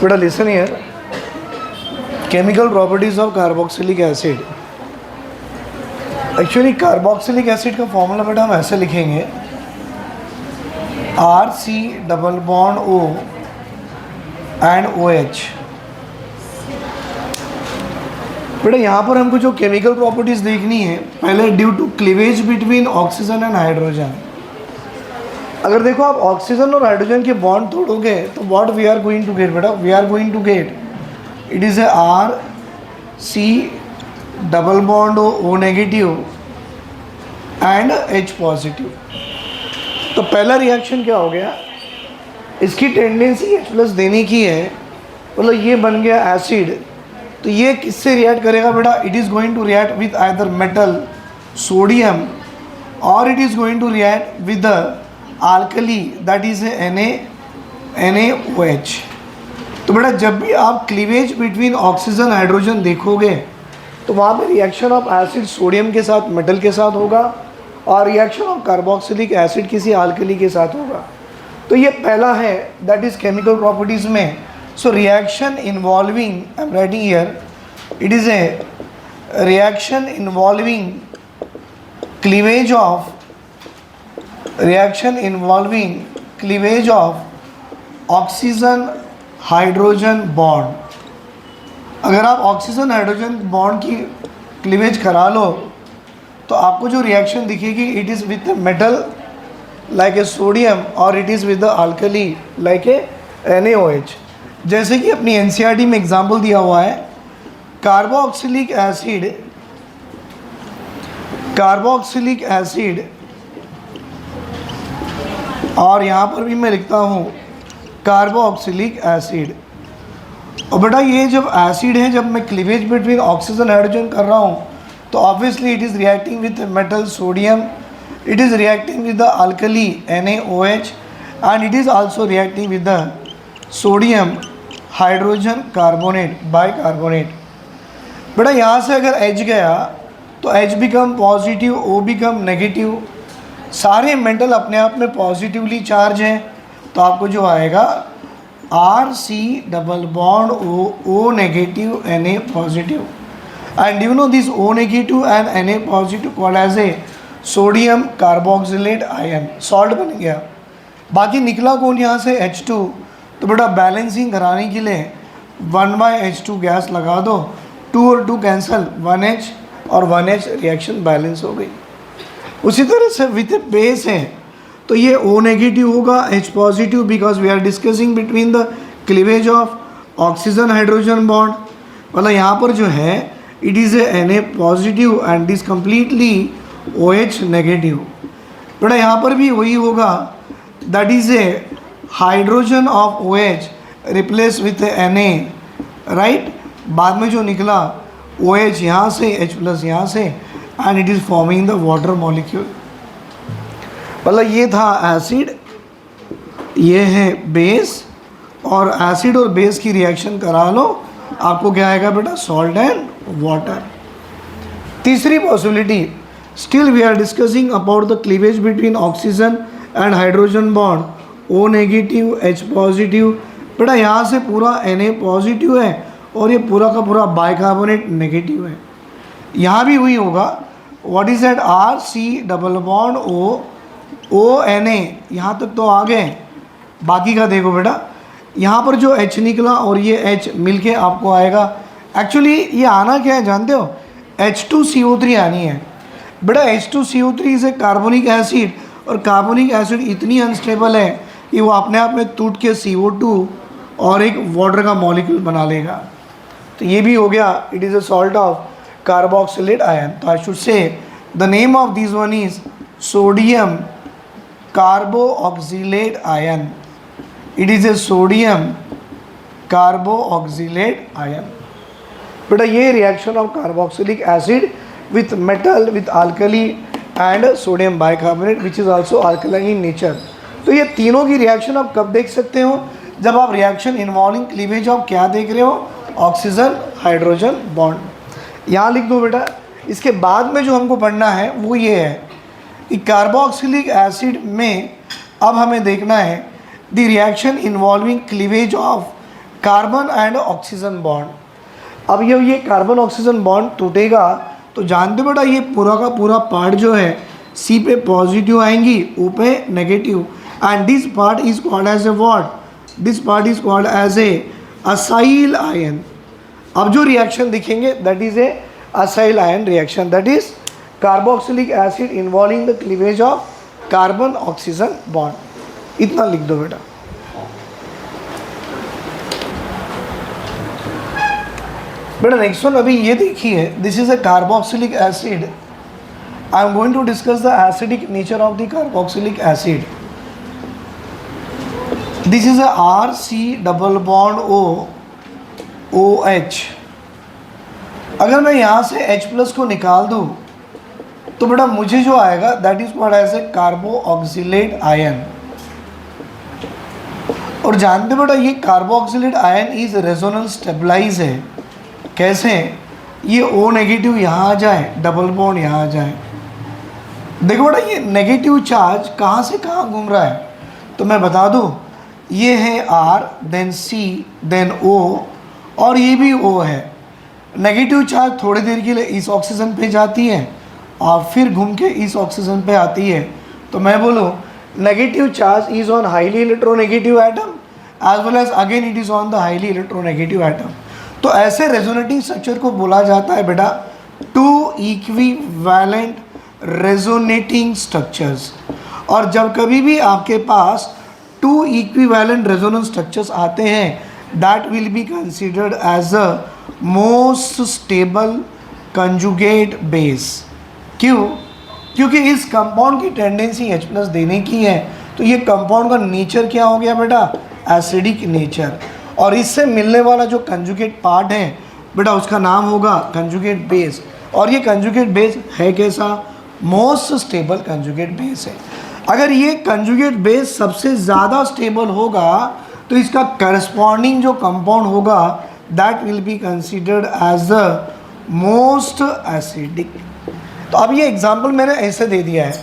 बेटा listen here, chemical properties of carboxylic acid. Actually carboxylic acid का formula बेटा हम ऐसे लिखेंगे, RC double bond O and OH। बेटा यहाँ पर हमको जो केमिकल प्रॉपर्टीज देखनी है, पहले due to cleavage between oxygen and hydrogen. अगर देखो आप ऑक्सीजन और हाइड्रोजन के बॉन्ड तोड़ोगे तो what we are going to get बेटा, we are going to get it is a RC double bond O negative and H positive. तो पहला रिएक्शन क्या हो गया, इसकी टेंडेंसी H प्लस देने की है, मतलब ये बन गया एसिड। तो ये किससे रिएक्ट करेगा बेटा, it is going to react with either metal sodium और it is going to react with the alkali that is NaOH। तो बेटा जब भी आप क्लीवेज बिटवीन ऑक्सीजन हाइड्रोजन देखोगे तो वहाँ पे रिएक्शन ऑफ एसिड सोडियम के साथ मेटल के साथ होगा और रिएक्शन ऑफ कार्बोक्सिलिक एसिड किसी आल्कली के साथ होगा। तो ये पहला है, दैट इज केमिकल प्रॉपर्टीज में। So reaction involving, I am writing here, it is a reaction involving cleavage of oxygen hydrogen bond. अगर आप ऑक्सीजन हाइड्रोजन बॉन्ड की क्लीवेज करा लो तो आपको जो रिएक्शन दिखेगी, it is with metal like a sodium और it is with the alkali like a NaOH। जैसे कि अपनी NCERT में एग्जाम्पल दिया हुआ है, कार्बोक्सिलिक एसिड और यहाँ पर भी मैं लिखता हूँ कार्बोक्सिलिक एसिड। और बेटा ये जब एसिड है, जब मैं क्लीवेज बिटवीन ऑक्सीजन हाइड्रोजन कर रहा हूँ तो obviously it is reacting with metal sodium, it is reacting with the alkali NaOH and it is also reacting with the sodium hydrogen carbonate bicarbonate. बेटा यहाँ से अगर H गया तो H become positive, O become negative. सारे metal अपने आप में पॉजिटिवली चार्ज हैं, तो आपको जो आएगा RC double bond O negative Na positive. And you know this O negative and Na positive called as a sodium carboxylate ion, salt बन गया। बाकी निकला कौन यहाँ से, H2। तो बेटा बैलेंसिंग कराने के लिए 1/H2 गैस लगा दो, 2 और 2 कैंसिल, 1H और 1H, रिएक्शन बैलेंस हो गई। उसी तरह से विथ बेस है तो ये O नेगेटिव होगा, H positive, because we are discussing between the cleavage of oxygen hydrogen bond. मतलब यहाँ पर जो है it is a Na positive and is completely OH negative. बेटा यहाँ पर भी वही होगा, that is a hydrogen of OH replace with Na, right. बाद में जो निकला OH यहाँ से, H प्लस यहाँ से, and it is forming the water molecule. मतलब ये था एसिड, ये है बेस, और एसिड और बेस की रिएक्शन करा लो, आपको क्या आएगा बेटा, सॉल्ट एंड वाटर। तीसरी possibility, still we are discussing about the cleavage between oxygen and hydrogen bond, O negative H positive. बेटा यहाँ से पूरा Na पॉजिटिव है और ये पूरा का पूरा बाइकार्बोनेट नेगेटिव है। यहाँ भी वही होगा, what is that, RC double bond O Na, यहाँ तक तो आ गए। बाकी का देखो बेटा, यहाँ पर जो H निकला और ये H मिलके आपको आएगा, एक्चुअली ये आना क्या है जानते हो, H2CO3 आनी है। बेटा H2CO3 is a carbonic acid, और कार्बोनिक एसिड इतनी अनस्टेबल है कि वो अपने आप में टूट के CO2 और एक वाटर का मॉलिक्यूल बना लेगा। तो ये भी हो गया, it is a salt of carboxylate ion. तो I should say the name of this one is sodium carboxylate ion. It is a sodium carboxylate ion. बेटा ये reaction of carboxylic acid with metal with alkali and sodium bicarbonate which is also alkaline in nature. तो ये तीनों की reaction आप कब देख सकते हो, जब आप रिएक्शन इन्वॉल्विंग क्लीवेज ऑफ क्या देख रहे हो, ऑक्सीजन हाइड्रोजन बॉन्ड। यहाँ लिख दो बेटा। इसके बाद में जो हमको पढ़ना है वो ये है कि कार्बोक्सिलिक एसिड में अब हमें देखना है the reaction involving cleavage of carbon and oxygen bond. अब ये कार्बन ऑक्सीजन बॉन्ड टूटेगा तो जानते बेटा ये पूरा का पूरा पार्ट जो है सी पे पॉजिटिव आएंगी, ओ पे negative, and this part is called as a what, this part is called as a acyl ion. अब जो रिएक्शन दिखेंगे that is a acyl ion reaction, that is carboxylic acid involving the cleavage of carbon oxygen bond. इतना लिख दो बेटा। बेटा next one अभी ये देखिए, this is a carboxylic acid. I am going to discuss the acidic nature of the carboxylic acid. This is a RC double bond OH। अगर मैं यहाँ से H+ को निकाल दूँ तो बेटा मुझे जो आएगा that is called as a carboxylate ion. और जानते बेटा ये carboxylate ion is resonance stabilise है। कैसे? ये O नेगेटिव यहाँ आ जाए, डबल बॉन्ड यहाँ आ जाए। देखो बेटा ये नेगेटिव चार्ज कहाँ से कहाँ घूम रहा है, तो मैं बता दूँ ये है R, then C, then O, और ये भी O है। नेगेटिव चार्ज थोड़ी देर के लिए इस ऑक्सीजन पे जाती है और फिर घूम के इस ऑक्सीजन पे आती है। तो मैं बोलूँ negative charge is on highly electronegative atom as well as again it is on the highly electronegative atom. तो ऐसे रेजोनेटिंग स्ट्रक्चर को बोला जाता है बेटा टू इक्विवेलेंट रेजोनेटिंग स्ट्रक्चर्स। और जब कभी भी आपके पास टू इक्विवेलेंट रेजोनेंस स्ट्रक्चर्स आते हैं that will be considered as a most stable conjugate base. क्यों? क्योंकि इस कंपाउंड की टेंडेंसी H+ देने की है, तो ये कंपाउंड का नेचर क्या हो गया बेटा, एसिडिक नेचर। और इससे मिलने वाला जो कंजुगेट पार्ट है बेटा उसका नाम होगा कंजुगेट बेस। और ये कंजुगेट बेस है कैसा, मोस्ट स्टेबल कंजुगेट बेस है। अगर ये कंजुगेट बेस सबसे ज़्यादा स्टेबल होगा तो इसका करस्पॉन्डिंग जो कंपाउंड होगा that will be considered as the most acidic. तो अब ये एग्जाम्पल मैंने ऐसे दे दिया है।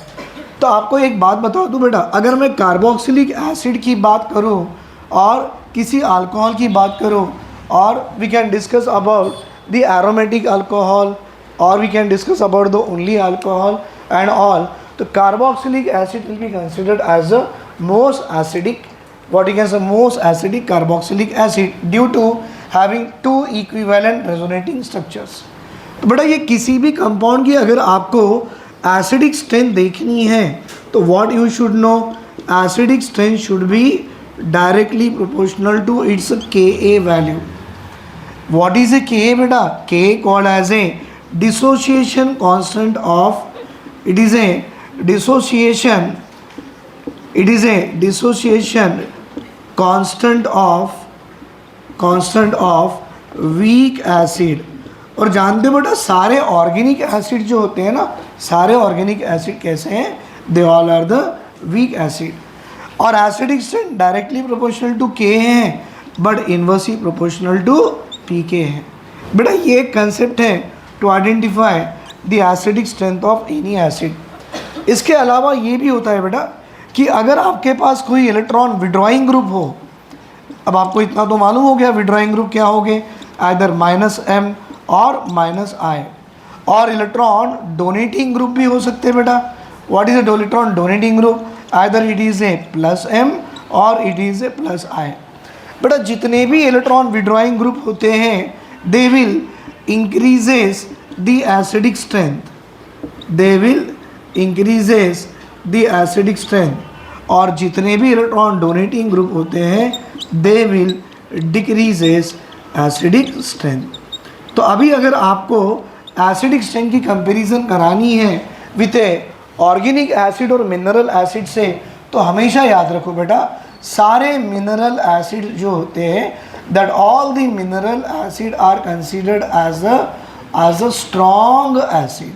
तो आपको एक बात बता दूं बेटा, अगर मैं कार्बोक्सिलिक एसिड की बात करूं और किसी अल्कोहल की बात करूं, और we can discuss about the aromatic alcohol, और we can discuss about the only alcohol and all, तो carboxylic acid will be considered as the most acidic, what you can say most acidic carboxylic acid due to having two equivalent resonating structures। तो बेटा ये किसी भी compound की अगर आपको acidic strength देखनी है तो what you should know, acidic strength should be directly proportional to its Ka value. What is a Ka बेटा? Ka called as a dissociation constant of, it is a dissociation, it is a dissociation constant of weak acid। और जानते बेटा सारे organic acid जो होते हैं ना, सारे ऑर्गेनिक एसिड कैसे हैं, they all are the weak acid. और acidic strength directly proportional to K है but inversely proportional to Pk है। बेटा ये कंसेप्ट है to identify the acidic strength of any acid. इसके अलावा ये भी होता है बेटा कि अगर आपके पास कोई इलेक्ट्रॉन विड्रॉइंग ग्रुप हो, अब आपको इतना तो मालूम हो गया विड्रॉइंग ग्रुप क्या हो गए, आइदर -M और -I। और इलेक्ट्रॉन डोनेटिंग ग्रुप भी हो सकते हैं बेटा। What is a electron donating group? Either it is A +M और इट इज़ ए +I। बेटा जितने भी इलेक्ट्रॉन विड्रॉइंग ग्रुप होते हैं they will increases the acidic strength, they will increases the acidic strength. और जितने भी इलेक्ट्रॉन डोनेटिंग ग्रुप होते हैं they will decreases acidic strength. तो अभी अगर आपको एसिडिक स्ट्रेंथ की कंपैरिजन करानी है विथ ए ऑर्गेनिक एसिड और मिनरल एसिड से, तो हमेशा याद रखो बेटा सारे मिनरल एसिड जो होते हैं that all the mineral acid are considered as a strong acid.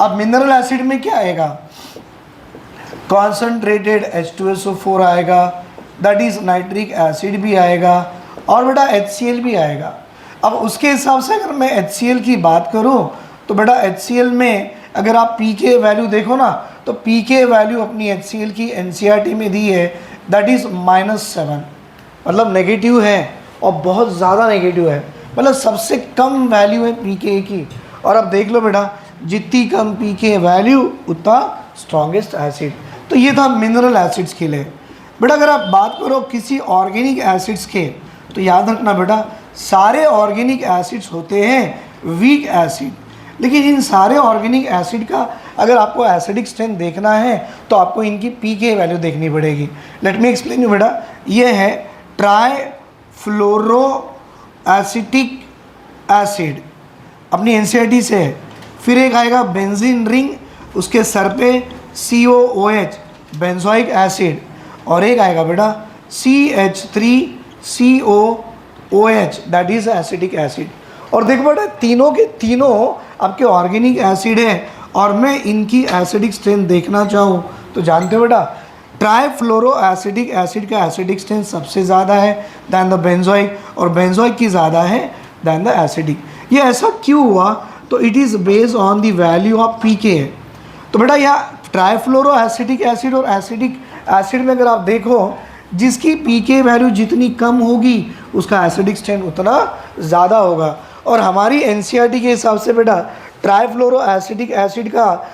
अब मिनरल एसिड में क्या आएगा, कॉन्सनट्रेटेड H2SO4 आएगा, दैट इज़ नाइट्रिक एसिड भी आएगा, और बेटा HCl भी आएगा। अब उसके हिसाब से अगर मैं HCl की बात करूं तो बेटा HCl में अगर आप Pk वैल्यू देखो ना, तो Pk वैल्यू अपनी HCl की NCERT में दी है दैट इज़ -7, मतलब नेगेटिव है। और बहुत ज़्यादा नेगेटिव है, मतलब सबसे कम वैल्यू है पीके की। और अब देख लो बेटा, जितनी कम पीके वैल्यू उतना स्ट्रॉन्गेस्ट एसिड। तो ये था मिनरल एसिड्स के लिए। बेटा अगर आप बात करो किसी ऑर्गेनिक एसिड्स के, तो याद रखना बेटा, सारे ऑर्गेनिक एसिड्स होते हैं वीक एसिड, लेकिन इन सारे ऑर्गेनिक एसिड का अगर आपको एसिडिक स्ट्रेंथ देखना है तो आपको इनकी पीके वैल्यू देखनी पड़ेगी। लेट मी एक्सप्लेन यू बेटा, ये है ट्राई फ्लोरो एसिटिक एसिड, अपनी एनसीईआरटी से है। फिर एक आएगा बेंजीन रिंग, उसके सर पे COOH बेंजोइक एसिड, और एक आएगा बेटा CH3COOH that is acetic acid. और देखो बेटा, तीनों के तीनों आपके ऑर्गेनिक एसिड हैं, और मैं इनकी एसिडिक स्ट्रेंथ देखना चाहूँ तो जानते हो बेटा, ट्राईफ्लोरो एसिडिक एसिड का एसिडिक स्ट्रेंथ सबसे ज़्यादा है दैन द बेंजोइक, और बेंजोइक की ज़्यादा है दैन द एसिडिक। ये ऐसा क्यों हुआ? तो it is based on the value of pK. तो बेटा यहाँ ट्राईफ्लोरो एसिडिक एसिड और एसिडिक एसिड में अगर आप देखो, जिसकी पीके वैल्यू जितनी कम होगी उसका एसिडिक स्ट्रेंथ उतना ज़्यादा होगा। और हमारी एनसीईआरटी के हिसाब से बेटा ट्राईफ्लोरो एसिडिक एसिड का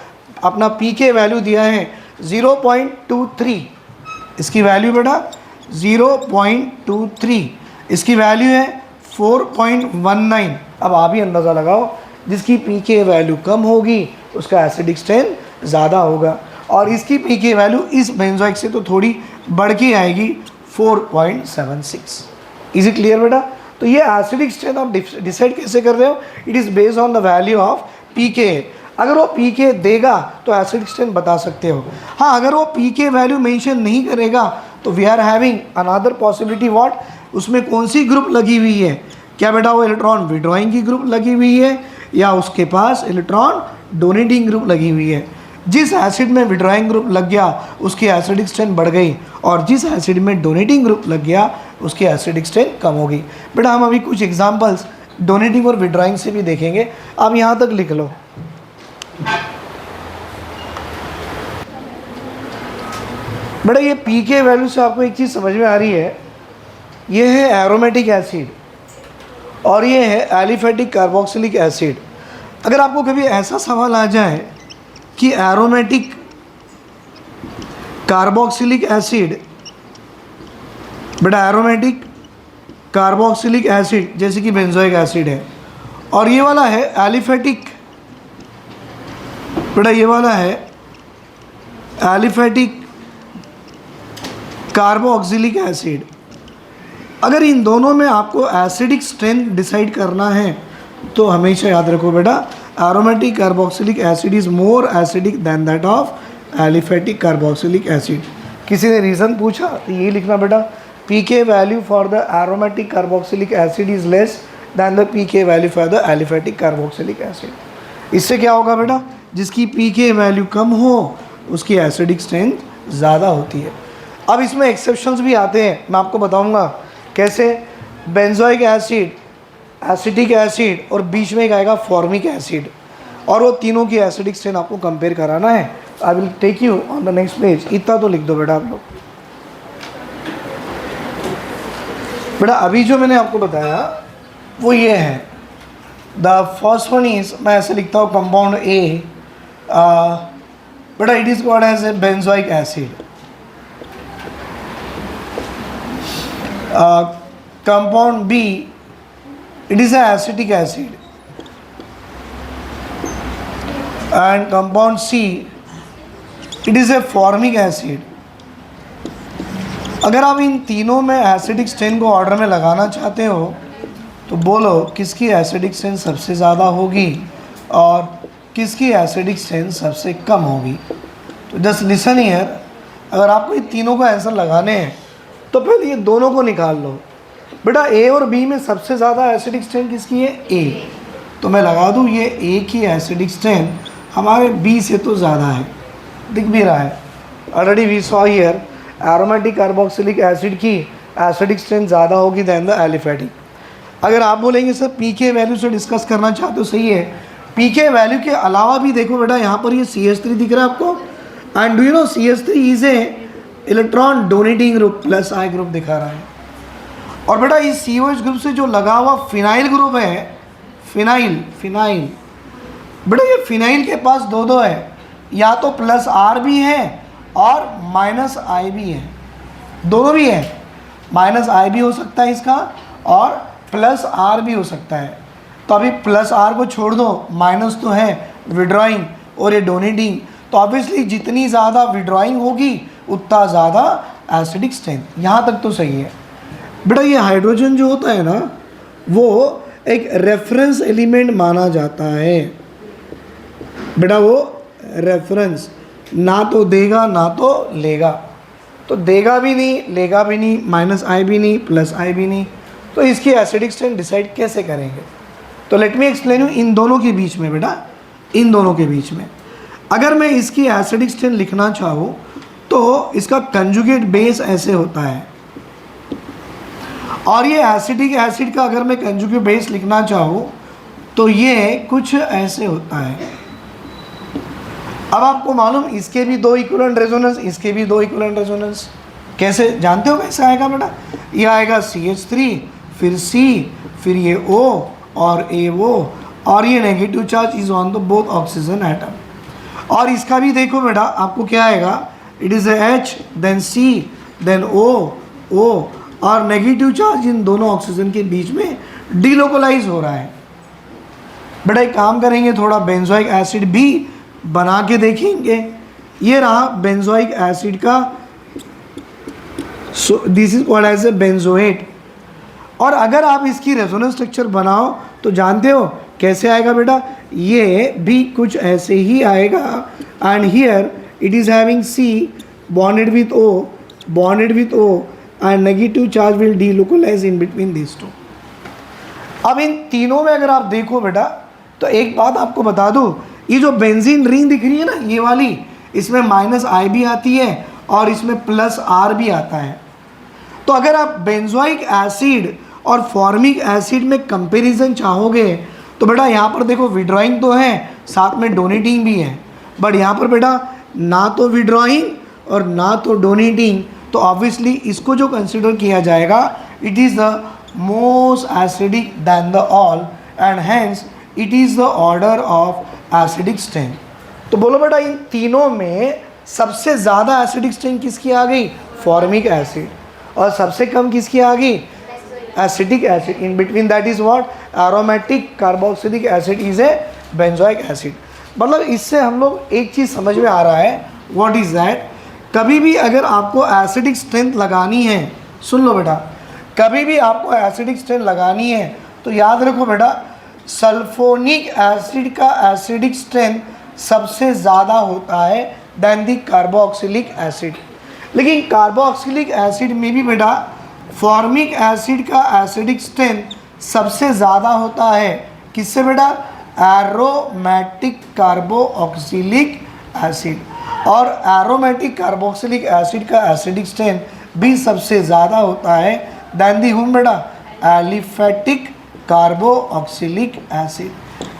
अपना पीके वैल्यू दिया है 0.23, इसकी वैल्यू बेटा 0.23, इसकी वैल्यू है 4.19। अब आप ही अंदाज़ा लगाओ, जिसकी पीके वैल्यू कम होगी उसका एसिडिक स्ट्रेंथ ज़्यादा होगा, और इसकी पीके वैल्यू इस बेंजोइक से तो थोड़ी बढ़ के आएगी 4.76। इज इट क्लियर बेटा? तो ये एसिडिक स्ट्रेंथ आप डिसाइड कैसे कर रहे हो? It is based on the value of pK. अगर वो पीके देगा तो एसिडिक स्ट्रेंथ बता सकते हो। हाँ, अगर वो पीके वैल्यू मेंशन नहीं करेगा तो we are having another possibility. What? उसमें कौन सी ग्रुप लगी हुई है? क्या बेटा वो इलेक्ट्रॉन विड्रॉइंग की ग्रुप लगी हुई है, या उसके पास इलेक्ट्रॉन डोनेटिंग ग्रुप लगी हुई है? जिस एसिड में विड्रॉइंग ग्रुप लग गया उसकी एसिडिक स्ट्रेंथ बढ़ गई, और जिस एसिड में डोनेटिंग ग्रुप लग गया उसकी एसिडिक स्ट्रेंथ कम हो गई। बेटा हम अभी कुछ एग्जांपल्स डोनेटिंग और विड्रॉइंग से भी देखेंगे, आप यहाँ तक लिख लो। बेटा ये पीके वैल्यू से आपको एक चीज़ समझ में आ रही है, ये है एरोमेटिक एसिड और ये है एलिफेटिक कार्बोक्सिलिक एसिड। अगर आपको कभी ऐसा सवाल आ जाए कि एरोमेटिक कार्बोक्सिलिक एसिड, बेटा एरोमेटिक कार्बोक्सिलिक एसिड जैसे कि बेंजोइक एसिड है, और ये वाला है एलिफेटिक, बेटा ये वाला है एलिफेटिक कार्बोक्सिलिक एसिड। अगर इन दोनों में आपको एसिडिक स्ट्रेंथ डिसाइड करना है तो हमेशा याद रखो बेटा, aromatic carboxylic acid is more acidic than that of aliphatic carboxylic acid. किसी ने रीज़न पूछा तो ये लिखना बेटा, pK value for the aromatic carboxylic acid is less than the pK value for the aliphatic carboxylic acid. इससे क्या होगा बेटा, जिसकी पीके वैल्यू कम हो उसकी एसिडिक स्ट्रेंथ ज़्यादा होती है। अब इसमें एक्सेप्शंस भी आते हैं, मैं आपको बताऊंगा कैसे। बेंजोइक एसिड, एसिटिक एसिड और बीच में एक आएगा फॉर्मिक एसिड, और वो तीनों की एसिडिक स्ट्रेंथ आपको कंपेयर कराना है। I will take you on the next page. इतना तो लिख दो बेटा आप लोग। बेटा अभी जो मैंने आपको बताया वो ये है, द फर्स्ट वन इज, मैं ऐसे लिखता हूँ कंपाउंड ए, बेटा it is called as a benzoic acid. Compound B, it is an acetic acid, and compound C, it is a formic acid। अगर आप इन तीनों में एसिडिक स्ट्रेंथ को ऑर्डर में लगाना चाहते हो तो बोलो किसकी एसिडिक स्ट्रेंथ सबसे ज़्यादा होगी और किसकी एसिडिक स्ट्रेंथ सबसे कम होगी। तो जस्ट लिसन हियर, अगर आपको इन तीनों को आंसर लगाने हैं तो पहले ये दोनों को निकाल लो। बेटा ए और बी में सबसे ज़्यादा एसिडिक स्ट्रेंथ किसकी है? ए। तो मैं लगा दूँ ये ए की एसिडिक स्ट्रेंथ हमारे बी से तो ज़्यादा है, दिख भी रहा है। Already we saw here aromatic carboxylic acid की एसिडिक स्ट्रेंथ ज़्यादा होगी दैन द एलिफेटिक। अगर आप बोलेंगे सर पीके वैल्यू से डिस्कस करना चाहते हो, सही है। पीके वैल्यू के अलावा भी देखो बेटा, यहाँ पर ये CH3 दिख रहा है आपको, and do you no CH3 is a electron donating group, plus I group दिखा रहा है। और बेटा इस COH ग्रुप से जो लगा हुआ फिनाइल ग्रुप है, फिनाइल बेटा ये फिनाइल के पास दो है, या तो +R भी है और -I भी है, दोनों भी है। -I भी हो सकता है इसका और +R भी हो सकता है। तो अभी +R को छोड़ दो, माइनस तो है विड्रॉइंग और ये डोनेटिंग, तो ऑब्वियसली जितनी ज़्यादा विड्रॉइंग होगी उतना ज़्यादा एसिडिक स्ट्रेंथ। यहाँ तक तो सही है बेटा। ये हाइड्रोजन जो होता है ना, वो एक रेफरेंस एलिमेंट माना जाता है बेटा, वो रेफरेंस ना तो देगा ना तो लेगा, तो देगा भी नहीं लेगा भी नहीं, -I भी नहीं +I भी नहीं, तो इसकी एसिडिक स्ट्रेंथ डिसाइड कैसे करेंगे? तो let me explain you in दोनों के बीच में बेटा, इन दोनों के बीच में अगर मैं इसकी एसिडिक स्ट्रेंथ लिखना चाहूँ तो इसका कंजुगेट बेस ऐसे होता है, और ये एसिडिक एसिड का अगर मैं कंजुगेट बेस लिखना चाहूँ तो ये कुछ ऐसे होता है। अब आपको मालूम इसके भी 2 इक्विवेलेंट रेजोनेंस, इसके भी 2 इक्विवेलेंट रेजोनेंस, कैसे जानते हो कैसे आएगा बेटा? ये आएगा CH3, फिर C, फिर ये O और AO, और ये negative charge is on the both oxygen atom. और इसका भी देखो बेटा, आपको क्या आएगा, it is H then C then O, और नेगेटिव चार्ज इन दोनों ऑक्सीजन के बीच में डिलोकलाइज हो रहा है। बेटा एक काम करेंगे, थोड़ा बेंजोइक एसिड भी बना के देखेंगे। ये रहा बेंजोइक एसिड का, this is called as a benzoate. और अगर आप इसकी रेजोनेंस स्ट्रक्चर बनाओ तो जानते हो कैसे आएगा बेटा? ये भी कुछ ऐसे ही आएगा, and here it is having C bonded with O and negative charge will delocalize in between these two। अब इन तीनों में अगर आप देखो बेटा, तो एक बात आपको बता दूं, ये जो बेंजीन रिंग दिख रही है ना, ये वाली, इसमें -I भी आती है और इसमें +R भी आता है। तो अगर आप बेंजोइक एसिड और फॉर्मिक एसिड में कंपैरिजन चाहोगे तो बेटा यहाँ पर देखो विड्रॉइंग तो है, साथ में डोनेटिंग भी है, बट यहाँ पर बेटा ना तो विड्रॉइंग और ना तो डोनेटिंग, तो ऑब्वियसली इसको जो कंसिडर किया जाएगा, it is the most acidic than the all, and hence it is the order of acidic strength. तो बोलो बेटा इन तीनों में सबसे ज़्यादा एसिडिक स्ट्रेंथ किसकी आ गई? Formic acid. और सबसे कम किसकी आ गई? Acidic acid. In between that is what? Aromatic carboxylic acid is a benzoic acid. मतलब इससे हम लोग एक चीज़ समझ में आ रहा है, व्हाट इज दैट? कभी भी अगर आपको एसिडिक स्ट्रेंथ लगानी है, सुन लो बेटा, कभी भी आपको एसिडिक स्ट्रेंथ लगानी है तो याद रखो बेटा, सल्फोनिक एसिड का एसिडिक स्ट्रेंथ सबसे ज़्यादा होता है देन दी कार्बोक्सिलिक एसिड। लेकिन कार्बोक्सिलिक एसिड में भी बेटा फॉर्मिक एसिड का एसिडिक स्ट्रेंथ सबसे ज़्यादा होता है किससे बेटा? Aromatic carboxylic acid. और एरोमेटिक कार्बोक्सिलिक एसिड का एसिडिक स्ट्रेंथ भी सबसे ज़्यादा होता है देन दी हुम बेटा? Aliphatic carboxylic acid.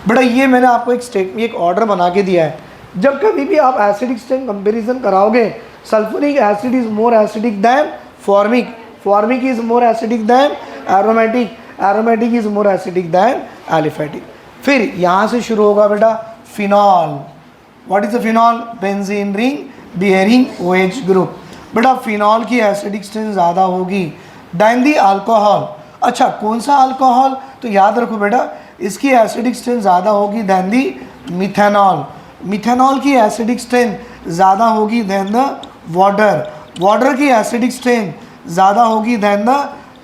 बेटा ये मैंने आपको एक स्टेटमेंट, एक ऑर्डर बना के दिया है। जब कभी भी आप एसिडिक स्ट्रेंथ कंपैरिजन कराओगे, sulphonic acid is more acidic than formic, formic is more acidic than aromatic, aromatic is more acidic than aliphatic. फिर यहाँ से शुरू होगा बेटा phenol. What is the phenol? Benzene ring bearing OH group. बेटा phenol की acidic strength ज़्यादा होगी दैन दी अल्कोहल। अच्छा कौन सा अल्कोहल? तो याद रखो बेटा इसकी एसिडिक स्ट्रेंथ ज़्यादा होगी दैन दी मिथेनॉल। मिथेनॉल की एसिडिक स्ट्रेंथ ज़्यादा होगी दैन द वाटर। वाटर की एसिडिक स्ट्रेंथ ज़्यादा होगी दैन द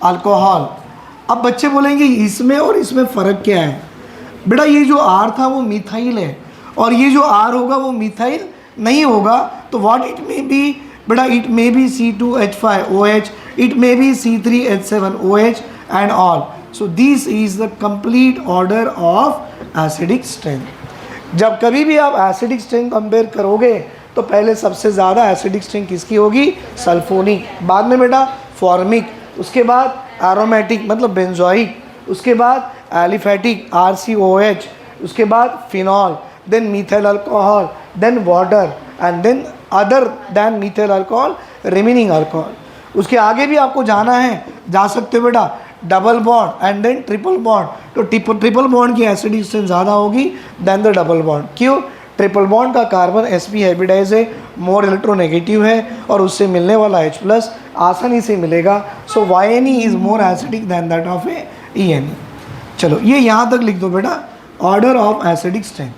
अल्कोहल। अब बच्चे बोलेंगे इसमें और इसमें फ़र्क क्या है? बेटा ये जो R था वो मिथाइल है और ये जो R होगा वो मिथाइल नहीं होगा। तो व्हाट इट मे बी बेटा? It may be C2H5OH, it may be C3H7OH and all. So this is the complete order of acidic strength. जब कभी भी आप एसिडिक स्ट्रेंथ कंपेयर करोगे तो पहले सबसे ज़्यादा एसिडिक स्ट्रेंथ किसकी होगी? सल्फोनिक, बाद में बेटा फॉर्मिक, उसके बाद एरोमेटिक मतलब बेंजोइक, उसके बाद एलिफेटिक RCOH, उसके बाद phenol, then methyl alcohol, then water and then other than methyl alcohol remaining alcohol. उसके आगे भी आपको जाना है, जा सकते हो बेटा, double bond and then triple bond. तो ट्रिपल बॉन्ड की एसिडिक स्ट्रेंथ ज़्यादा होगी देन द डबल बॉन्ड। क्यों? ट्रिपल बॉन्ड का कार्बन sp हाइब्रिडाइज है, मोर इलेक्ट्रोनेगेटिव है, और उससे मिलने वाला H प्लस आसानी से मिलेगा। So YNE is more acidic than that of a ENE। चलो ये यहाँ तक लिख दो बेटा, ऑर्डर ऑफ एसिडिक स्ट्रेंथ।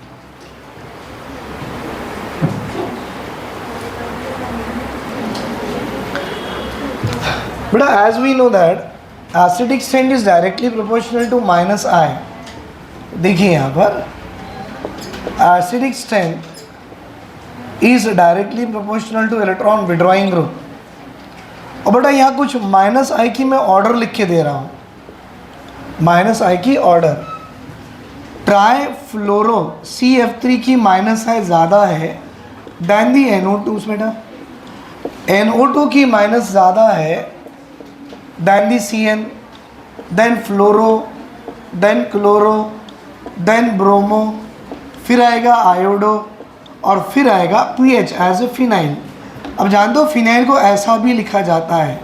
बेटा as we know that acidic strength is directly proportional to minus I. देखिए यहाँ पर acidic strength is directly proportional to electron withdrawing group. और बेटा यहाँ कुछ माइनस आई की मैं ऑर्डर लिख के दे रहा हूँ, माइनस आई की ऑर्डर। ट्राई फ्लोरो CF3 की माइनस आई ज़्यादा है दैन दी NO2 बेटा, NO2 की माइनस ज़्यादा है than the CN, then fluoro, then chloro, then bromo, फिर आएगा आयोडो, और फिर आएगा PH एज ए फिनाइल। अब जानते हो फिनाइल को ऐसा भी लिखा जाता है,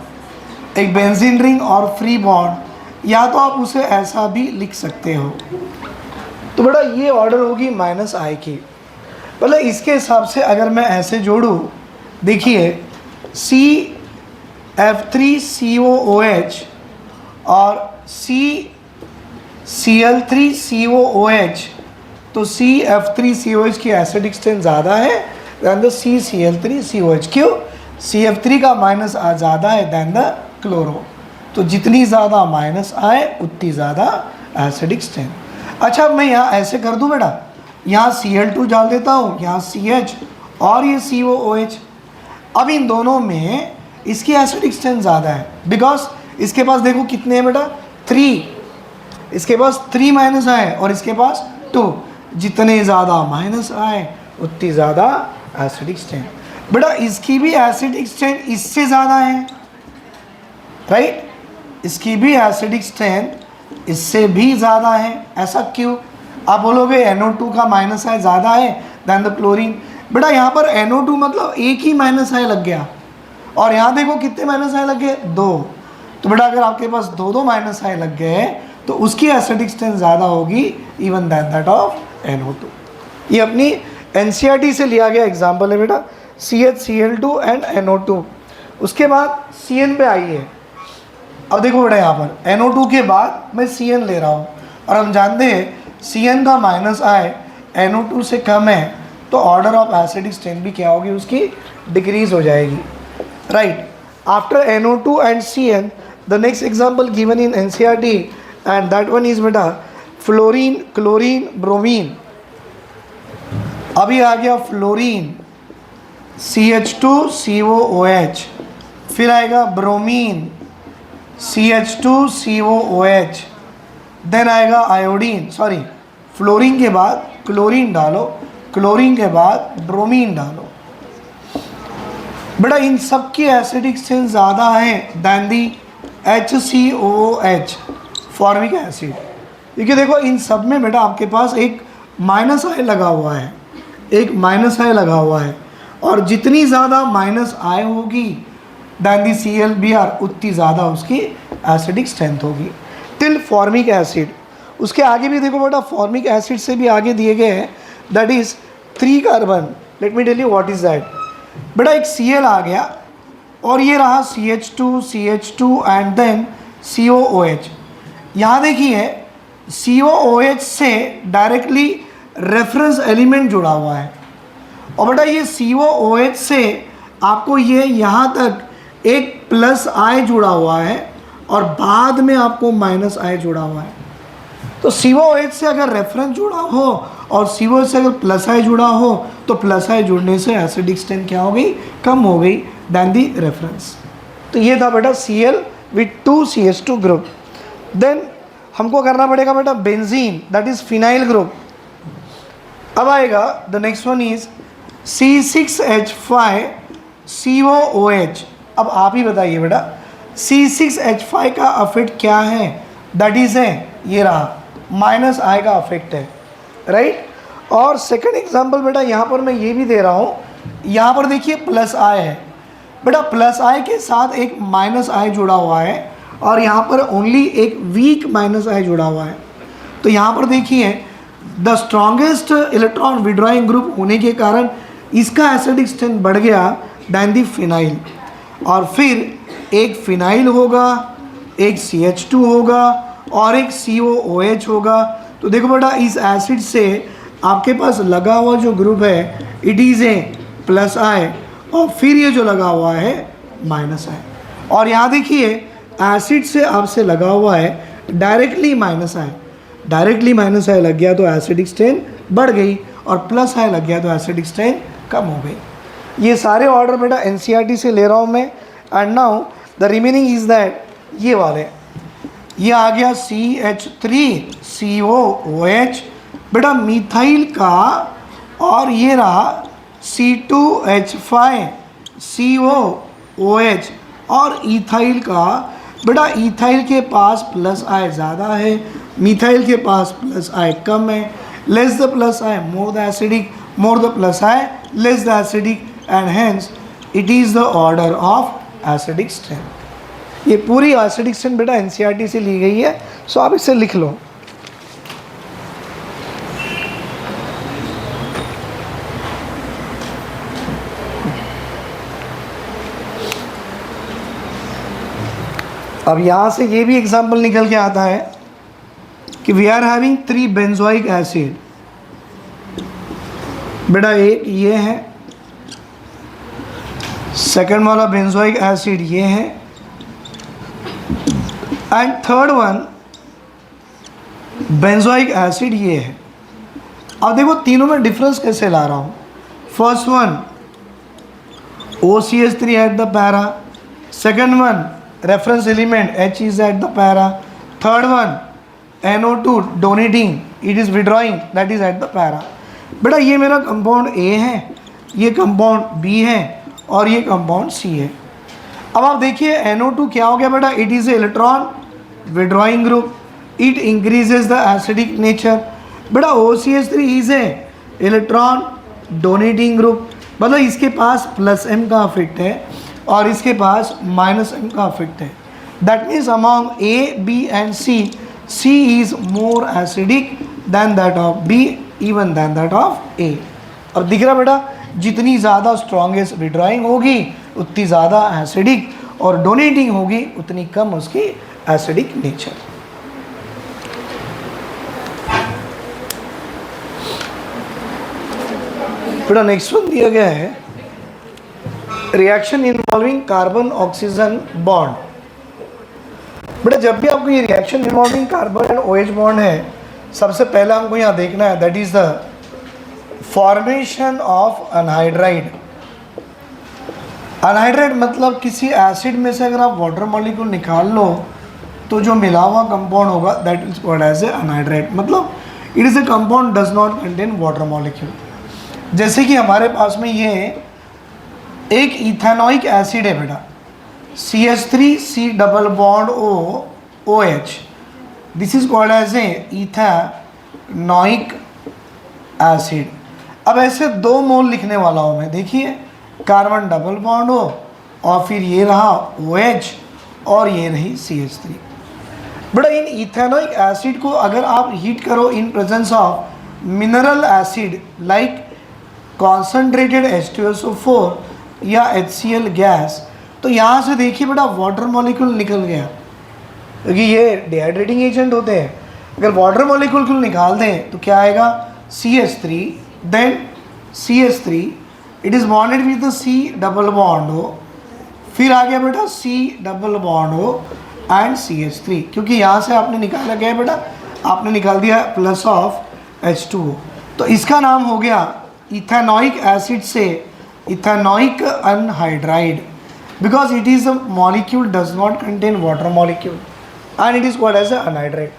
एक बेंजीन रिंग और फ्री बॉन्ड, या तो आप उसे ऐसा भी लिख सकते हो। तो बेटा ये ऑर्डर होगी माइनस आई की। मतलब इसके हिसाब से अगर मैं ऐसे जोड़ूँ, देखिए CF3COOH और CCl3COOH, तो CF3COH की एसिडिक स्ट्रेंथ ज़्यादा है दैन द CCl3COH। क्यों? CF3 का माइनस ज़्यादा है दैन द क्लोरो। तो जितनी ज़्यादा माइनस आए उतनी ज़्यादा एसिडिक स्ट्रेंथ। अच्छा अब मैं यहाँ ऐसे कर दूँ बेटा, यहाँ Cl2 डाल देता हूँ, यहाँ CH और ये COOH। अब इन दोनों में इसकी एसिडिक स्ट्रेंथ ज़्यादा है, बिकॉज इसके पास देखो कितने हैं बेटा, 3, इसके पास 3 माइनस आए और इसके पास 2। जितने ज़्यादा माइनस आए उतनी ज़्यादा एसिडिक स्ट्रेंथ। बेटा इसकी भी एसिडिक स्ट्रेंथ इससे ज़्यादा है, राइट? इसकी भी एसिडिक स्ट्रेंथ इससे भी ज़्यादा है। ऐसा क्यों? आप बोलोगे NO2 का माइनस आई ज़्यादा है दैन द क्लोरीन। बेटा यहाँ पर NO2 मतलब एक ही माइनस आई लग गया, और यहाँ देखो कितने माइनस आई लग गए, 2। तो बेटा अगर आपके पास 2 माइनस आई लग गए तो उसकी एसिडिक स्ट्रेंथ ज़्यादा होगी even than that of NO2। ये अपनी NCERT से लिया गया एग्जाम्पल है बेटा, CHCl2 एंड NO2। उसके बाद CN पे आई है। अब देखो बेटा यहाँ पर NO2 के बाद मैं CN ले रहा हूँ, और हम जानते हैं CN का माइनस आई NO2 से कम है, तो ऑर्डर ऑफ एसिडिक स्ट्रेंथ भी क्या होगी, उसकी डिक्रीज हो जाएगी, right? After NO2 and CN the next example given in NCERT and that one is बेटा फ्लोरीन, क्लोरीन, ब्रोमीन। अभी आ गया फ्लोरीन CH2COOH, फिर आएगा ब्रोमीन CH2COOH, देन आएगा आयोडीन, सॉरी फ्लोरीन के बाद क्लोरीन डालो, क्लोरीन के बाद ब्रोमीन डालो। बेटा इन सब की एसिडिक स्ट्रेंथ ज़्यादा है दैन दी HCOOH, फॉर्मिक एसिड। क्योंकि देखो इन सब में बेटा आपके पास एक माइनस आई लगा हुआ है, एक माइनस आई लगा हुआ है, और जितनी ज़्यादा माइनस आई होगी दैन दी ClBr उतनी ज़्यादा उसकी एसिडिक स्ट्रेंथ होगी। Till formic acid. उसके आगे भी देखो बेटा फॉर्मिक एसिड से भी आगे दिए गए हैं, that is 3 carbon. Let me tell you what is that. बेटा एक Cl आ गया, और ये रहा CH2 एंड देन COOH। यहाँ देखिए COOH से डायरेक्टली रेफरेंस एलिमेंट जुड़ा हुआ है, और बेटा ये COOH से आपको ये यहाँ तक एक प्लस आई जुड़ा हुआ है, और बाद में आपको माइनस आई जुड़ा हुआ है। तो COOH से अगर रेफरेंस जुड़ा हो और COOH से अगर प्लस आई जुड़ा हो, तो प्लस आई जुड़ने से एसिडिक स्ट्रेंथ क्या हो गई, कम हो गई दैन दी रेफरेंस। तो ये था बेटा Cl with 2 CH2 group. Then हमको करना पड़ेगा बेटा benzene, that is phenyl group. अब आएगा the next one is C6H5COOH। अब आप ही बताइए बेटा C6H5 का अफेक्ट क्या है, दैट इज है ये रहा माइनस आई का अफेक्ट है, राइट? और सेकंड एग्जांपल बेटा यहाँ पर मैं ये भी दे रहा हूँ, यहाँ पर देखिए प्लस आई है, बेटा प्लस आई के साथ एक माइनस आई जुड़ा हुआ है और यहाँ पर ओनली एक वीक माइनस आई जुड़ा हुआ है। तो यहाँ पर देखिए the strongest electron withdrawing group होने के कारण इसका एसिडिक स्ट्रेंथ बढ़ गया दैन दी फिनाइल, और फिर एक फिनाइल होगा, एक CH2 होगा और एक COOH होगा। तो देखो बेटा इस एसिड से आपके पास लगा हुआ जो ग्रुप है इट इज़ ए प्लस आई, और फिर ये जो लगा हुआ है माइनस आई। और यहाँ देखिए एसिड से आपसे लगा हुआ है डायरेक्टली माइनस आई, डायरेक्टली माइनस आई लग गया तो एसिडिक स्ट्रेन बढ़ गई, और प्लस आई लग गया तो एसिडिक स्ट्रेन कम हो गई। ये सारे ऑर्डर बेटा NCERT से ले रहा हूँ मैं। And now the remaining is that ये वाले, ये आ गया CH3COOH बेटा मिथाइल का, और ये रहा C2H5COOH और इथाइल का। बेटा इथाइल के पास प्लस आई ज़्यादा है, मिथाइल के पास प्लस आई कम है। Less the plus I more the acidic, more the plus I less the acidic, and hence it is the order of acidic strength. ये पूरी एसिडिक स्ट्रेंथ बेटा NCERT से ली गई है, सो आप इसे लिख लो। अब यहाँ से ये भी एग्जाम्पल निकल के आता है कि we are having 3 benzoic acid. बेटा एक ये है, सेकंड वाला बेंजोइक एसिड ये है, and third one benzoic acid ये है। अब देखो तीनों में डिफरेंस कैसे ला रहा हूँ। First one OCH3 at the para, second one reference element H is at the para, third one NO2 donating, it is withdrawing, that is at the para। बेटा ये मेरा कंपाउंड A है, ये कंपाउंड B है और ये compound C है। अब आप देखिए NO2 क्या हो गया बेटा, it is a electron withdrawing group, it increases the acidic nature. बेटा OCH3 is a electron donating group, मतलब इसके पास प्लस M का इफेक्ट है और इसके पास माइनस M का इफेक्ट है। That means among A, B and C is more acidic than that of B, even than that of A। और दिख रहा बेटा जितनी ज़्यादा स्ट्रॉन्गेस्ट विड्रॉइंग होगी उतनी ज़्यादा एसिडिक, और डोनेटिंग होगी उतनी कम उसकी एसिडिक नेचर। बेटा नेक्स्ट वन दिया गया है reaction involving carbon oxygen bond. बेटा जब भी आपको ये reaction involving carbon and OH bond है, सबसे पहला हमको यहाँ देखना है that is the formation of anhydride. Anhydride मतलब किसी एसिड में से अगर आप वाटर मॉलिक्यूल निकाल लो तो जो मिला हुआ कंपाउंड होगा that is called as a anhydride, मतलब it is a compound does not contain water molecule. जैसे कि हमारे पास में ये एक इथेनॉइक एसिड है बेटा, CH3C double bond OH, this is called as a ethanoic acid. अब ऐसे 2 मोल लिखने वाला हूँ मैं, देखिए कार्बन डबल बॉन्ड हो और फिर ये रहा OH और ये रही CH3। बेटा इन इथेनॉइक एसिड को अगर आप हीट करो in presence of mineral acid like concentrated H2SO4 या HCl गैस, तो यहाँ से देखिए बेटा वाटर मॉलिक्यूल निकल गया, क्योंकि ये डिहाइड्रेटिंग एजेंट होते हैं। अगर वाटर मॉलिक्यूल को निकाल दें तो क्या आएगा CH3, then CH3 it is bonded with the C double bond हो, फिर आ गया बेटा C डबल बॉन्ड हो एंड CH3, क्योंकि यहाँ से आपने निकाला गया बेटा, आपने निकाल दिया प्लस ऑफ H2O, तो इसका नाम हो गया इथेनॉइक एसिड से ethanoic anhydride, because it is a molecule does not contain water molecule and it is called as a anhydride.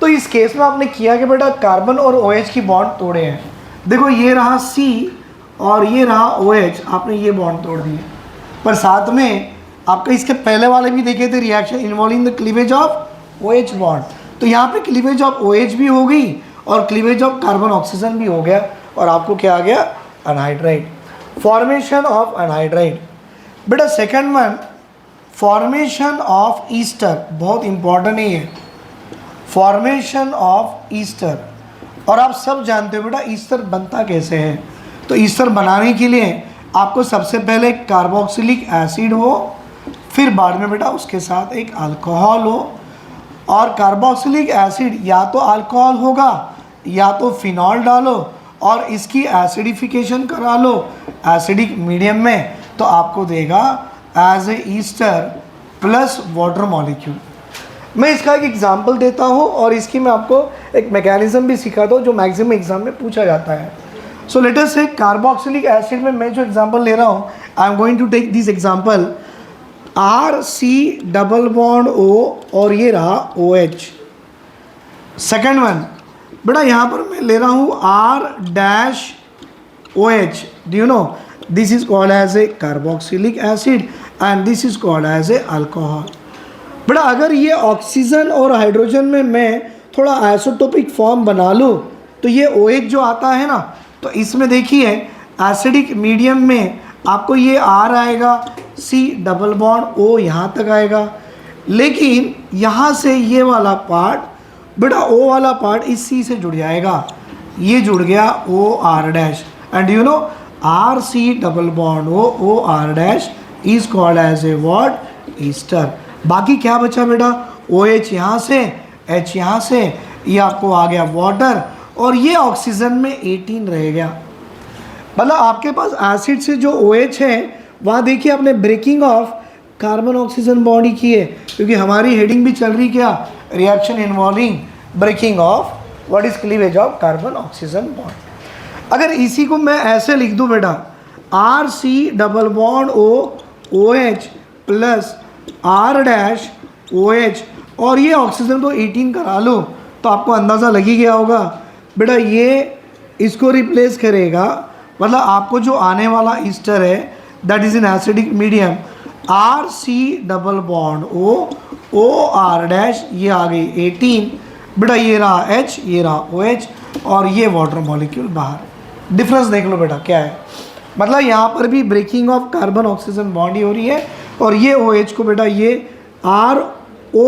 तो इस केस में आपने किया कि बेटा कार्बन और OH की बॉन्ड तोड़े हैं। देखो ये रहा C और ये रहा OH, आपने ये बॉन्ड तोड़ दिए, पर साथ में आपका इसके पहले वाले भी देखे थे reaction involving the cleavage of OH bond, तो यहाँ पे क्लीवेज ऑफ OH भी हो गई और क्लीवेज ऑफ कार्बन ऑक्सीजन भी हो गया, और आपको क्या आ गया अनहाइड्राइड। फॉर्मेशन ऑफ अनहाइड्राइड, बेटा second one, formation of Easter, बहुत इंपॉर्टेंट है ये, फॉर्मेशन ऑफ ईस्टर। और आप सब जानते हो बेटा ईस्टर बनता कैसे है। तो ईस्टर बनाने के लिए आपको सबसे पहले कार्बोक्सिलिक एसिड हो, फिर बाद में बेटा उसके साथ एक अल्कोहल हो। और कार्बोक्सिलिक एसिड या तो अल्कोहल होगा या तो फिनॉल डालो और इसकी एसिडिफिकेशन करा लो एसिडिक मीडियम में, तो आपको देगा as a ester plus water molecule. मैं इसका एक एग्जांपल देता हूँ और इसकी मैं आपको एक मैकेनिज्म भी सिखाता हूँ जो मैक्सिमम एग्जाम में पूछा जाता है। सो लेट अस से कार्बोक्सिलिक एसिड में मैं जो एग्जांपल ले रहा हूँ, I am going to take this example RC double bond O और ये रहा OH। सेकेंड वन बेटा यहाँ पर मैं ले रहा हूँ R-OH। Do you know this is called as a carboxylic acid and this is called as a alcohol. बेटा अगर ये ऑक्सीजन और हाइड्रोजन में मैं थोड़ा आइसोटोपिक फॉर्म बना लूँ तो ये OH जो आता है ना, तो इसमें देखिए एसिडिक मीडियम में आपको ये R आएगा, C डबल बॉन्ड O यहाँ तक आएगा, लेकिन यहाँ से ये वाला पार्ट बेटा O वाला पार्ट इस C से जुड़ जाएगा, ये जुड़ गया OR dash and you know RC double bond OR dash is called as a what ester. बाकी क्या बचा बेटा, OH यहाँ से, H यहाँ से, ये आपको आ गया वाटर और ये ऑक्सीजन में 18 रह गया। मतलब आपके पास एसिड से जो OH है वहाँ देखिए आपने breaking of carbon oxygen bond ही की है, क्योंकि हमारी हेडिंग भी चल रही क्या, reaction involving breaking of what is cleavage of carbon oxygen bond. अगर इसी को मैं ऐसे लिख दूँ बेटा RC double bond OH plus R dash OH और ये ऑक्सीजन को 18 करा लो, तो आपको अंदाज़ा लग ही गया होगा बेटा ये इसको रिप्लेस करेगा। मतलब आपको जो आने वाला ईस्टर है that is in acidic medium RC double bond OR dash, ये आ गई 18 बेटा, ये रहा H, ये रहा OH और ये वाटर मॉलिक्यूल बाहर। डिफरेंस देख लो बेटा क्या है, मतलब यहाँ पर भी breaking of carbon oxygen bond ही हो रही है और ये OH को बेटा ये RO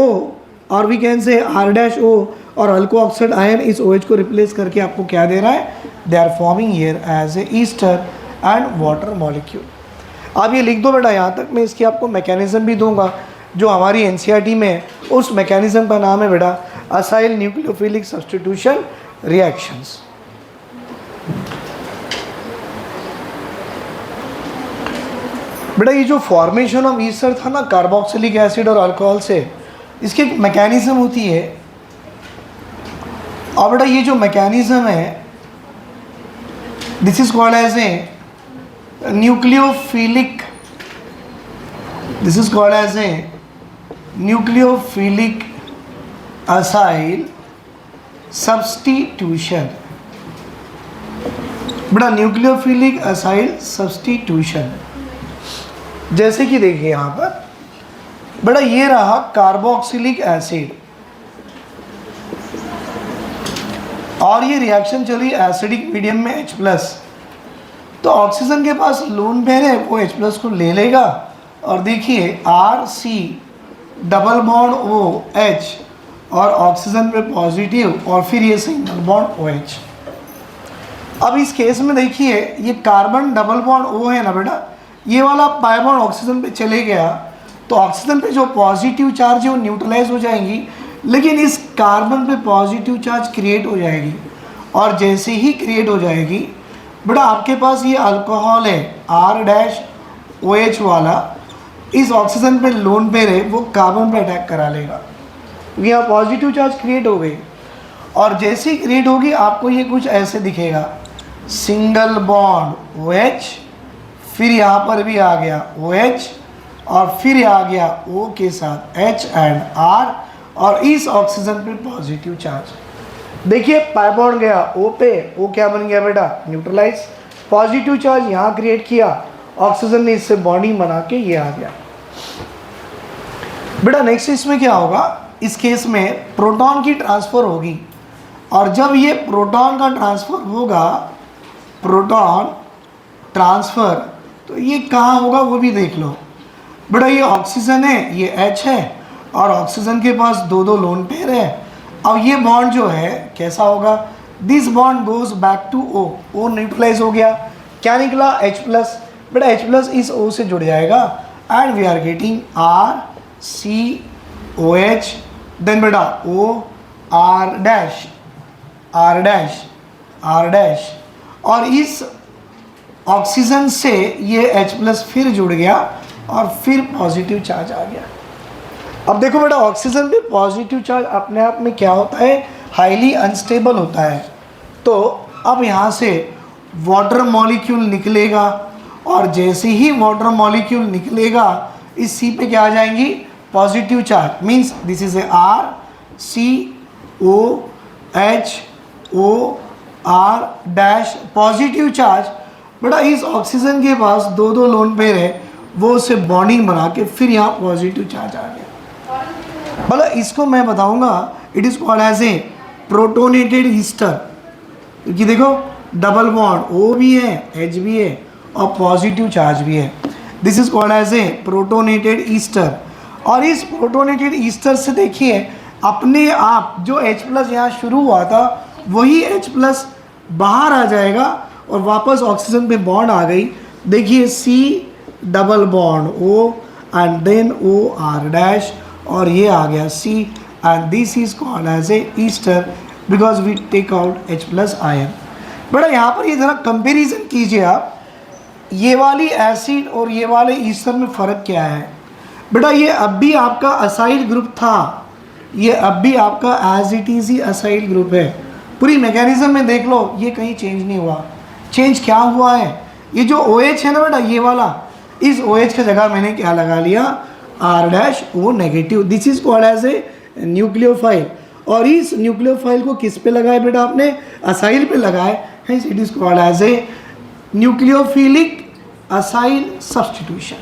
और we can say R dash O और अल्को ऑक्साइड आयन इस OH को रिप्लेस करके आपको क्या दे रहा है, they are forming here as a ester and water molecule. आप ये लिख दो बेटा यहाँ तक, मैं इसकी आपको मैकेनिज्म भी दूंगा जो हमारी NCERT में है। उस मैकेनिज्म का नाम है बेटा असाइल न्यूक्लियोफिलिक सब्स्टिट्यूशन रिएक्शंस। बेटा ये जो फॉर्मेशन ऑफ ईस्टर था ना कार्बोक्सिलिक एसिड और अल्कोहल से, इसकी एक मैकेनिज्म होती है। और बेटा ये जो मैकेनिज्म है this is called as a nucleophilic, this is called as a nucleophilic acyl substitution. बेटा न्यूक्लियोफिलिक असाइल सब्स्टिट्यूशन, जैसे कि देखिए यहाँ पर बेटा ये रहा कार्बोक्सिलिक एसिड और ये रिएक्शन चली एसिडिक मीडियम में H प्लस, तो ऑक्सीजन के पास लोन पेयर है वो H प्लस को ले लेगा और देखिए RC डबल बॉन्ड OH और ऑक्सीजन पे पॉजिटिव और फिर ये सिंगल बॉन्ड OH। अब इस केस में देखिए ये कार्बन डबल बॉन्ड O है ना बेटा, ये वाला पाई बॉन्ड ऑक्सीजन पे चले गया तो ऑक्सीजन पे जो पॉजिटिव चार्ज है वो न्यूट्रलाइज हो जाएंगी, लेकिन इस कार्बन पे पॉजिटिव चार्ज क्रिएट हो जाएगी और जैसे ही क्रिएट हो जाएगी बेटा आपके पास ये अल्कोहल है R डैश OH वाला, इस ऑक्सीजन पे लोन पेयर है वो कार्बन पे अटैक करा लेगा, यहाँ पॉजिटिव चार्ज क्रिएट हो गई और जैसे ही क्रिएट होगी आपको ये कुछ ऐसे दिखेगा, सिंगल बॉन्ड OH, फिर यहाँ पर भी आ गया OH और फिर आ गया O के साथ H एंड R और इस ऑक्सीजन पे पॉजिटिव चार्ज। देखिए पाई बॉन्ड गया O पे, O क्या बन गया बेटा न्यूट्रलाइज, पॉजिटिव चार्ज यहाँ क्रिएट किया, ऑक्सीजन ने इससे बॉन्डिंग बना के ये आ गया। बेटा नेक्स्ट इसमें क्या होगा, इस केस में प्रोटॉन की ट्रांसफ़र होगी और जब ये प्रोटॉन का ट्रांसफ़र होगा, प्रोटॉन ट्रांसफ़र, तो ये कहाँ होगा वो भी देख लो। बेटा ये ऑक्सीजन है, ये H है, और ऑक्सीजन के पास दो दो लोन पेयर है। अब ये बॉन्ड जो है कैसा होगा, this bond goes back to O, O neutralise हो गया, क्या निकला H प्लस। बेटा H प्लस इस O से जुड़ जाएगा and we are getting RCOH, then बेटा O R dash R dash R dash, और इस ऑक्सीजन से ये H प्लस फिर जुड़ गया और फिर पॉजिटिव चार्ज आ गया। अब देखो बेटा ऑक्सीजन पे पॉजिटिव चार्ज अपने आप में क्या होता है, हाईली अनस्टेबल होता है। तो अब यहाँ से वाटर मॉलिक्यूल निकलेगा, और जैसे ही वाटर मॉलिक्यूल निकलेगा इस C पे क्या आ जाएंगी, positive charge, means this is a RCOHOR dash positive charge. बेटा इस ऑक्सीजन के पास दो दो लोन पेयर है, वो उसे बॉन्डिंग बना के फिर यहाँ पॉजिटिव चार्ज आ गया। भला इसको मैं बताऊंगा, it is called as a protonated ester, क्योंकि देखो डबल बॉन्ड O भी है, H भी है और पॉजिटिव चार्ज भी है। This is called as a protonated ester. और इस प्रोटोनेटेड ईस्टर से देखिए अपने आप जो H प्लस यहाँ शुरू हुआ था वही H प्लस बाहर आ जाएगा और वापस ऑक्सीजन पे बॉन्ड आ गई। देखिए C double bond O and then OR dash, और ये आ गया C, and this is called as a ester because we take out H plus ion. बेटा यहाँ पर ये ज़रा कंपेरिजन कीजिए आप, ये वाली एसिड और ये वाले ईस्टर में फ़र्क क्या है। बेटा ये अब भी आपका असाइल ग्रुप था, ये अब भी आपका एज इट इज़ ही असाइल ग्रुप है। पूरी मैकेनिज्म में देख लो ये कहीं चेंज नहीं हुआ। चेंज क्या हुआ है, ये जो OH है ना बेटा ये वाला, इस OH की जगह मैंने क्या लगा लिया, R dash O negative. This is called as a nucleophile, और इस न्यूक्लियोफाइल को किस पे लगाए बेटा आपने, असाइल पे लगाए, hence it is called as a nucleophilic acyl substitution.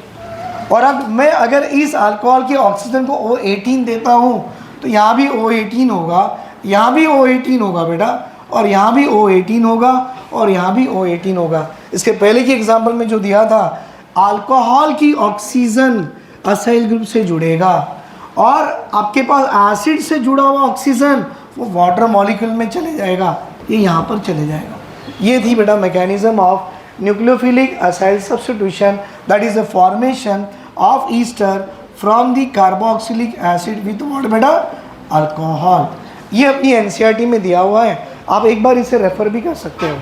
और अब मैं अगर इस अल्कोहल के ऑक्सीजन को O18 देता हूँ तो यहाँ भी O18 होगा, यहाँ भी O18 होगा बेटा, और यहाँ भी O18 होगा, और यहाँ भी O18 होगा। इसके पहले की एग्जांपल में जो दिया था, अल्कोहल की ऑक्सीजन असाइल ग्रुप से जुड़ेगा और आपके पास एसिड से जुड़ा हुआ ऑक्सीजन वो वाटर मॉलिक्यूल में चले जाएगा, ये यहाँ पर चले जाएगा। ये थी बेटा mechanism of nucleophilic acyl substitution, that is the formation of Easter from the carboxylic acid with what बेटा, अल्कोहल। ये अपनी NCERT में दिया हुआ है, आप एक बार इसे रेफर भी कर सकते हो।